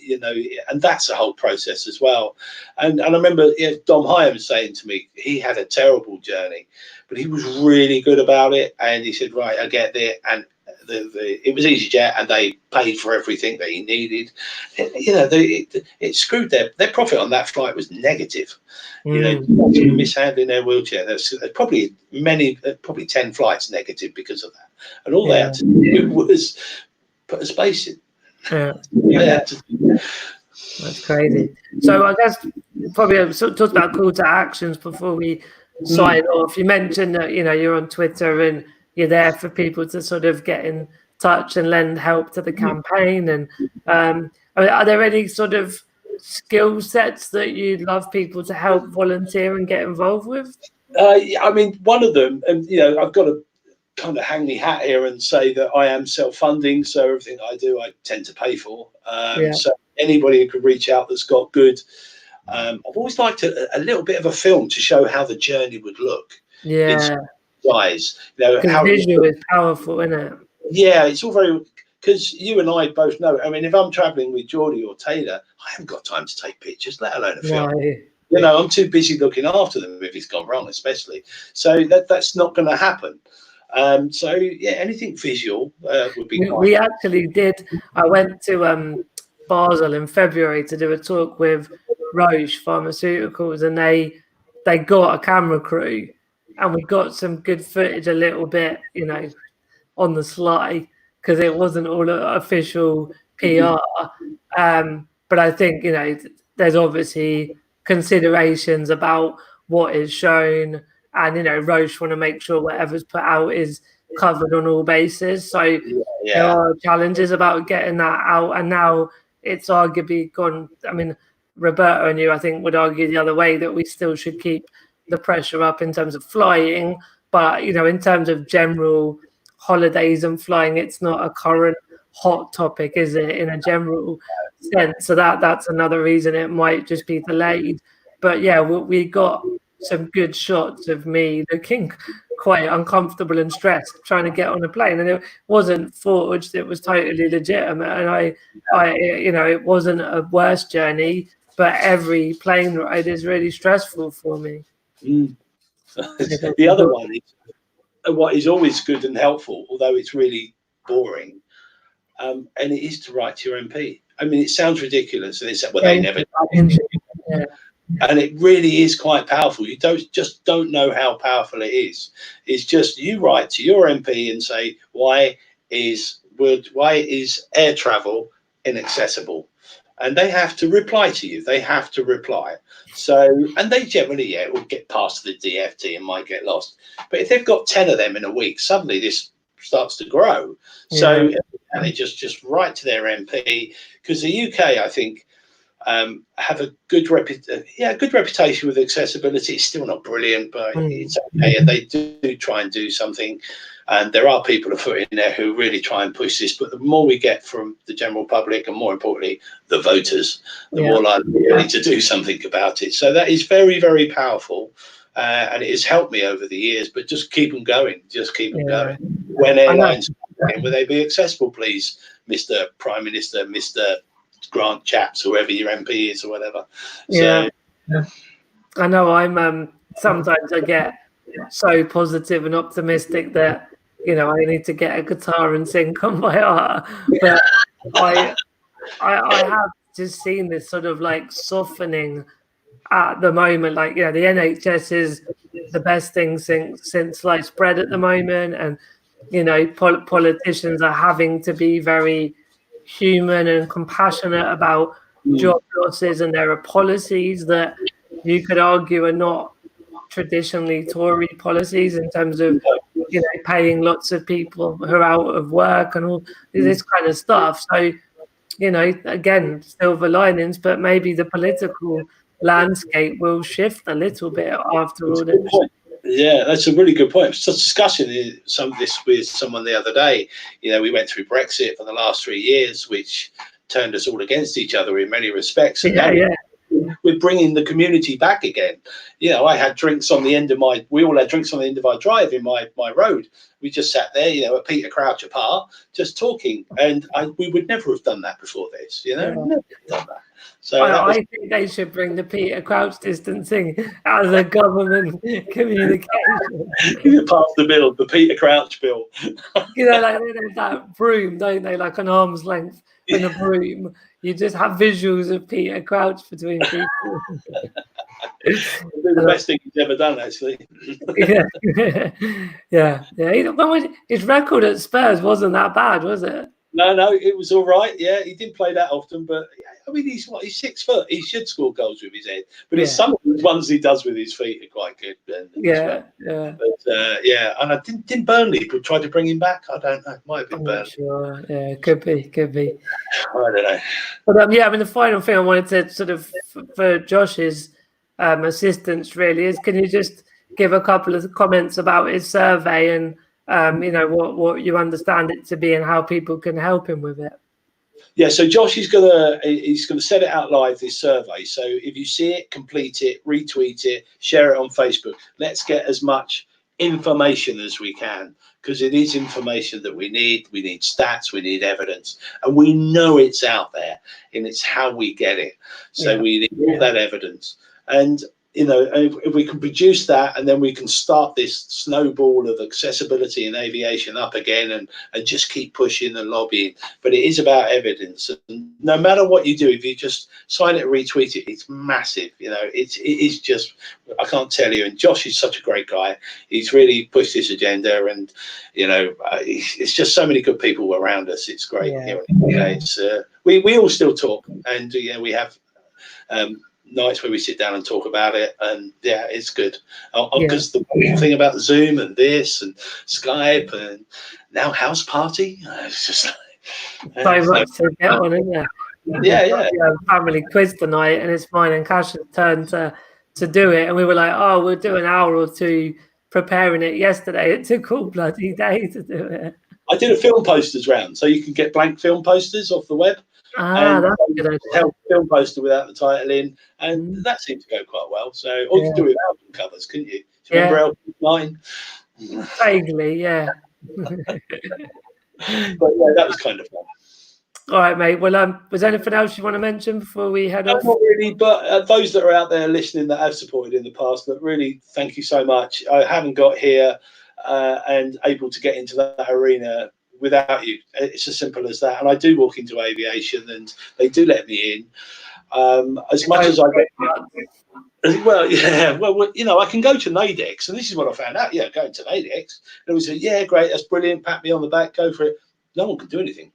and that's a whole process as well. And I remember Dom Hyam saying to me, he had a terrible journey, but he was really good about it. And he said, right, I get there, and it was EasyJet, and they paid for everything that he needed. It screwed their profit on that flight was negative. Mishandling their wheelchair. There's probably 10 flights negative because of that. And all they had to do was put a space in. That's crazy. So I guess probably sort of talk about call to actions before we sign off. You mentioned that you're on Twitter and you're there for people to sort of get in touch and lend help to the campaign. And are there any sort of skill sets that you'd love people to help volunteer and get involved with? I mean, one of them, and I've got to kind of hang my hat here and say that I am self-funding, so everything I do I tend to pay for. So anybody who could reach out that's got good. I've always liked a little bit of a film to show how the journey would look. Guys, how visual is powerful, isn't it? Yeah, it's all very, because you and I both know. I mean, if I'm traveling with Geordie or Taylor, I haven't got time to take pictures, let alone a film. I'm too busy looking after them if it's gone wrong, especially. So that's not going to happen. Anything visual would be nice. We actually did. I went to Basel in February to do a talk with Roche Pharmaceuticals, and they got a camera crew, and we got some good footage a little bit, on the sly, because it wasn't all official PR. But I think, there's obviously considerations about what is shown, and, Roche want to make sure whatever's put out is covered on all bases. So there are challenges about getting that out, and now it's arguably gone. I mean, Roberta and you, I think, would argue the other way, that we still should keep the pressure up in terms of flying. But, in terms of general holidays and flying, it's not a current hot topic, is it, in a general sense? So that's another reason it might just be delayed. But yeah, we got some good shots of me looking quite uncomfortable and stressed trying to get on a plane, and it wasn't forged, it was totally legitimate. And I it wasn't a worse journey, but every plane ride is really stressful for me. The other one is what is always good and helpful, although it's really boring, and it is to write to your MP. I mean, it sounds ridiculous, and they say, well, they never do. Yeah. And it really is quite powerful. You don't know how powerful it is. It's just you write to your MP and say, why is air travel inaccessible? And they have to reply to you. They have to reply. So, and they generally, will get past the DFT and might get lost. But if they've got 10 of them in a week, suddenly this starts to grow. So, and they just write to their MP, because the UK, I think, have a good reputation with accessibility. It's still not brilliant, but it's okay. And they do try and do something. And there are people afoot in there who really try and push this. But the more we get from the general public, and more importantly, the voters, the more likely we need to do something about it. So that is very, very powerful. And it has helped me over the years. But just keep them going. Just keep them going. When airlines, will they be accessible, please, Mr. Prime Minister, Mr. Grant Chaps, whoever your MP is or whatever. I know I'm sometimes I get so positive and optimistic that I need to get a guitar and sing on my heart, but I have just seen this sort of like softening at the moment. Like the NHS is the best thing since sliced bread at the moment, and politicians are having to be very human and compassionate about job losses, and there are policies that you could argue are not traditionally Tory policies in terms of paying lots of people who are out of work and all this kind of stuff. So again, silver linings, but maybe the political landscape will shift a little bit after all this. Yeah, that's a really good point. I was just discussing some of this with someone the other day. We went through Brexit for the last 3 years, which turned us all against each other in many respects. And we're bringing the community back again. I had drinks on the end of we all had drinks on the end of our drive in my road. We just sat there, at Peter Crouch apart, just talking. And we would never have done that before this, never done that. So I think they should bring the Peter Crouch distancing as a government communication. Pass the bill, the Peter Crouch bill. Like they have that broom, don't they? Like an arm's length in a broom. You just have visuals of Peter Crouch between people. The best thing he's ever done, actually. Yeah. His record at Spurs wasn't that bad, was it? No, it was all right. Yeah, he didn't play that often, but I mean, he's 6 foot. He should score goals with his head. But some of the ones he does with his feet are quite good. Yeah. But and I didn't Burnley try to bring him back? I don't know. Might have been Burnley. Sure. Yeah, could be. I don't know. But I mean, the final thing I wanted to sort of for Josh's assistance really is, can you just give a couple of comments about his survey and what you understand it to be and how people can help him with it? Yeah, so Josh is gonna set it out live, this survey. So if you see it, complete it, retweet it, share it on Facebook. Let's get as much information as we can, because it is information that we need. We need stats, we need evidence, and we know it's out there, and it's how we get it. So we need all that evidence. And if we can produce that, and then we can start this snowball of accessibility in aviation up again, and just keep pushing and lobbying. But it is about evidence. And no matter what you do, if you just sign it, retweet it, it's massive. It is just, I can't tell you. And Josh is such a great guy. He's really pushed this agenda, and it's just so many good people around us. It's great. It's we all still talk, and we have nights where we sit down and talk about it, and it's good, because the thing about Zoom and this and Skype and now House Party, it's just so much to get on, isn't there? Yeah. Family quiz tonight, and it's mine and Cash's turn to do it, and we were like, we'll do an hour or two preparing it yesterday. It took all bloody day to do it. I did a film posters round, so you can get blank film posters off the web. That's a good idea. Film poster without the title in, and that seemed to go quite well. So, or you could do it with album covers, couldn't you? Do you remember album 9? Vaguely, yeah. But that was kind of fun. All right, mate. Well, was there anything else you want to mention before we head No, off? not really, but those that are out there listening that have supported in the past, that really thank you so much. I haven't got here and able to get into that arena without you. It's as simple as that. And I do walk into aviation, and they do let me in. As much as I get, well, yeah, well, you know, I can go to Nadex, and this is what I found out. Yeah, going to Nadex, and we said, yeah, great, that's brilliant. Pat me on the back, go for it. No one can do anything.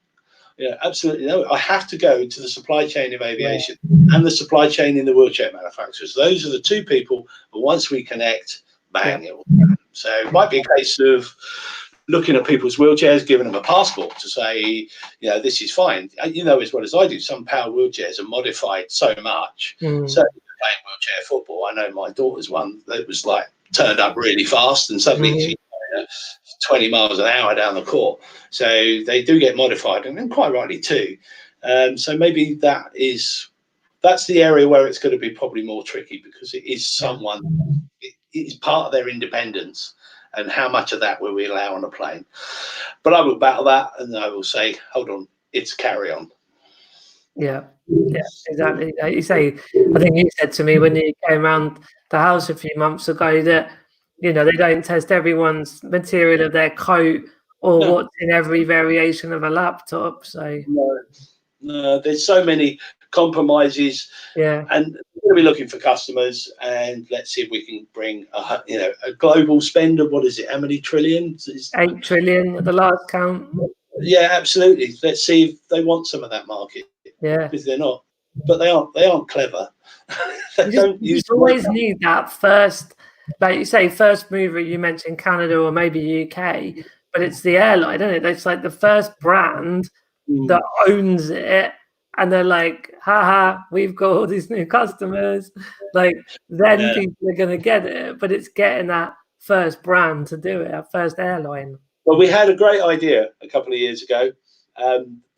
Yeah, absolutely no. I have to go to the supply chain of aviation and the supply chain in the wheelchair manufacturers. Those are the two people. But once we connect, bang, it will happen. So it might be a case of looking at people's wheelchairs, giving them a passport to say, you know, this is fine. You know as well as I do, some power wheelchairs are modified so much. So playing wheelchair football, I know my daughter's one that was like turned up really fast, and suddenly she 20 miles an hour down the court. So they do get modified, and quite rightly too. So maybe that's the area where it's going to be probably more tricky, because it is someone, it is part of their independence, and how much of that will we allow on a plane. But I will battle that, and I will say, hold on, it's carry on. Yeah, exactly. Like you say, I think you said to me when you came around the house a few months ago that, you know, they don't test everyone's material of their coat or what's in every variation of a laptop. So no, there's so many compromises. And we're going to be looking for customers, and let's see if we can bring a global spend of, what is it, how many trillions? 8 trillion at the last count. Yeah, absolutely. Let's see if they want some of that market. Yeah, because they're not, but they aren't clever. you always need that first, like you say, first mover. You mentioned Canada or maybe UK, but it's the airline, isn't it? It's like the first brand that owns it, and they're like, haha, we've got all these new customers. Like, then people are going to get it, but it's getting that first brand to do it, that first airline. Well, we had a great idea a couple of years ago,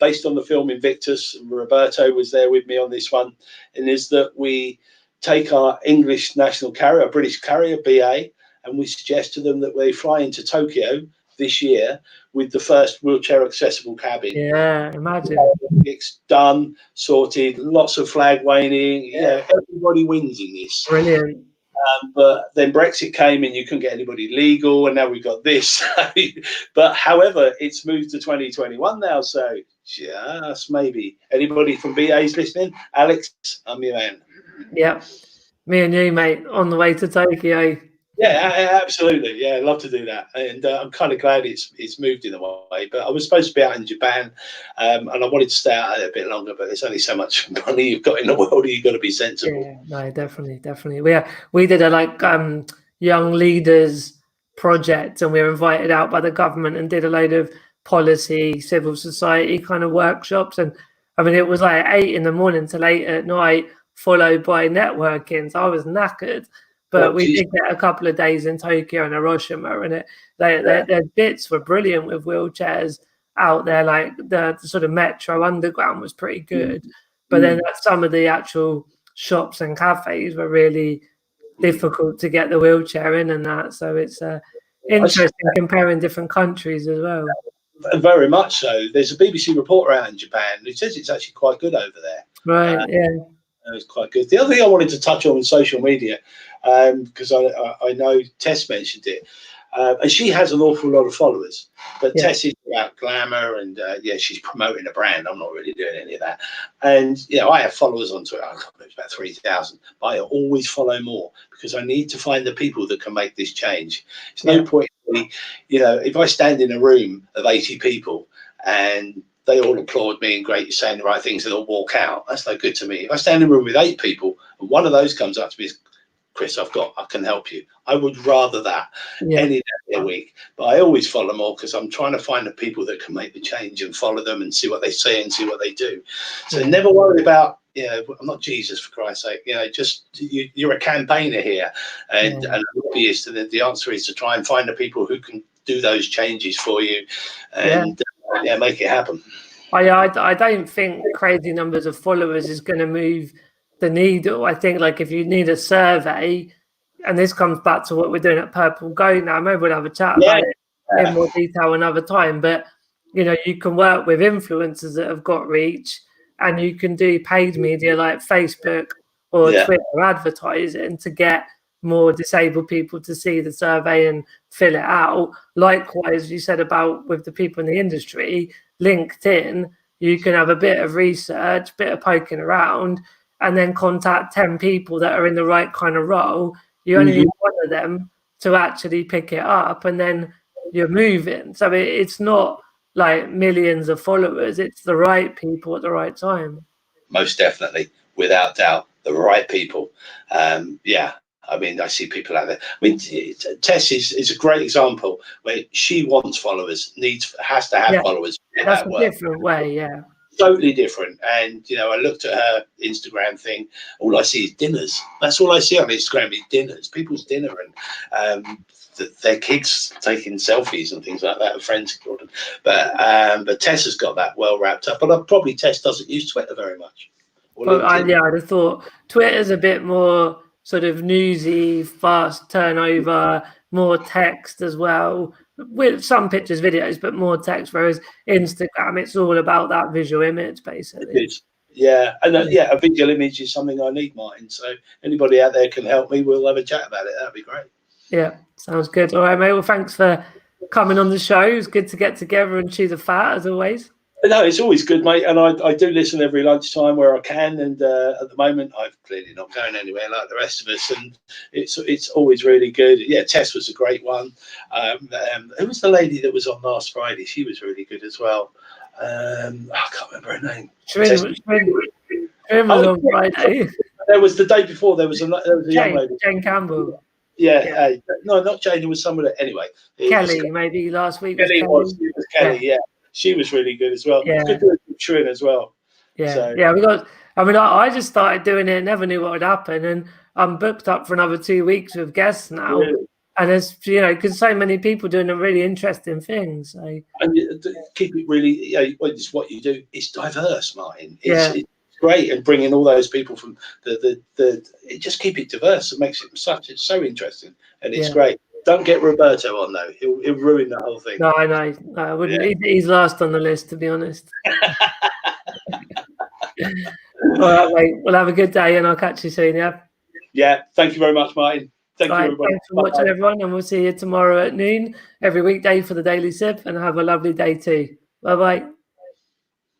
based on the film Invictus. Roberto was there with me on this one, and is that we take our English national carrier, a British carrier, BA, and we suggest to them that they fly into Tokyo this year with the first wheelchair accessible cabin. Yeah, imagine. It's done, sorted, lots of flag waving. Yeah, everybody wins in this. Brilliant. But then Brexit came, and you couldn't get anybody legal, and now we've got this. But however, it's moved to 2021 now, so just maybe anybody from BA's listening, Alex, I'm your man. Yeah, me and you, mate, on the way to Tokyo. Yeah, absolutely. Yeah, I'd love to do that, and I'm kind of glad it's moved in a way. But I was supposed to be out in Japan, and I wanted to stay out there a bit longer. But there's only so much money you've got in the world. You've got to be sensible. Yeah, no, definitely. We did a young leaders project, and we were invited out by the government and did a load of policy, civil society kind of workshops. And I mean, it was like 8 in the morning till 8 at night, followed by networking. So I was knackered. But we did get a couple of days in Tokyo and Hiroshima, and their bits were brilliant with wheelchairs out there. Like the sort of metro underground was pretty good, but then some of the actual shops and cafes were really difficult to get the wheelchair in and that. So it's interesting comparing different countries as well. Very much so. There's a BBC reporter out in Japan who says it's actually quite good over there. Right, it's quite good. The other thing I wanted to touch on social media, because I know Tess mentioned it, and she has an awful lot of followers. But Tess is about glamour, and she's promoting a brand. I'm not really doing any of that. And I have followers on Twitter. I can't remember, it's about 3,000. But I always follow more, because I need to find the people that can make this change. It's no point, if I stand in a room of 80 people and they all applaud me and great, you're saying the right things, and they'll walk out. That's no good to me. If I stand in a room with 8 people and one of those comes up to me, Chris, I can help you. I would rather that any day of the week. But I always follow more, because I'm trying to find the people that can make the change, and follow them and see what they say and see what they do. So never worry about, I'm not Jesus, for Christ's sake. You're a campaigner here, and a lobbyist, and the answer is to try and find the people who can do those changes for you, and make it happen. I don't think crazy numbers of followers is going to move the needle. I think, like, if you need a survey, and this comes back to what we're doing at Purple Go now, maybe we'll have a chat about it in more detail another time. But you know, you can work with influencers that have got reach, and you can do paid media like Facebook or Yeah. Twitter advertising to get more disabled people to see the survey and fill it out. Likewise, you said about with the people in the industry, LinkedIn, you can have a bit of research, bit of poking around, and then contact 10 people that are in the right kind of role. You only need one of them to actually pick it up, and then you're moving. So it's not like millions of followers, it's the right people at the right time. Most definitely, without doubt, the right people. Yeah, I mean, I see people out there. I mean, Tess is a great example where she wants followers, has to have followers. That's a different way, yeah. Totally different. And, you know, I looked at her Instagram thing. All I see is dinners. That's all I see on Instagram is dinners, people's dinner, and their kids taking selfies and things like that, and friends. But Tess has got that well wrapped up. But probably Tess doesn't use Twitter very much. Well, I'd have thought Twitter's a bit more sort of newsy, fast turnover, more text as well, with some pictures, videos, but more text. Whereas Instagram, it's all about that visual image, basically. Yeah, and a visual image is something I need, Martin. So anybody out there can help me. We'll have a chat about it. That'd be great. Yeah, sounds good. All right, mate. Well, thanks for coming on the show. It's good to get together and chew the fat, as always. No, it's always good, mate. And I do listen every lunchtime where I can. And at the moment, I'm clearly not going anywhere like the rest of us. And it's always really good. Yeah, Tess was a great one. Who was the lady that was on last Friday? She was really good as well. I can't remember her name. Trin was on Friday. There was the day before. There was a young lady. Jane Campbell. Yeah. No, not Jane. It was somebody. Anyway. Kelly, maybe last week. Kelly was Kelly, yeah. She was really good as well. Yeah. Good to Trin as well. Yeah. So. Yeah, we got. I mean, I just started doing it, never knew what would happen, and I'm booked up for another 2 weeks with guests now. Really? And there's, you know, because so many people doing a really interesting things. So. And keep it really, it's what you do. It's diverse, Martin. It's great, and bringing all those people from just keep it diverse. It makes it so interesting, and it's great. Don't get Roberto on though; he'll ruin the whole thing. No, I know. I wouldn't. Yeah. He's last on the list, to be honest. All right, mate. We'll have a good day, and I'll catch you soon. Yeah. Yeah. Thank you very much, Martin. Thank you, everybody. Thanks for watching, everyone, and we'll see you tomorrow at noon every weekday for the Daily Sip. And have a lovely day too. Bye bye.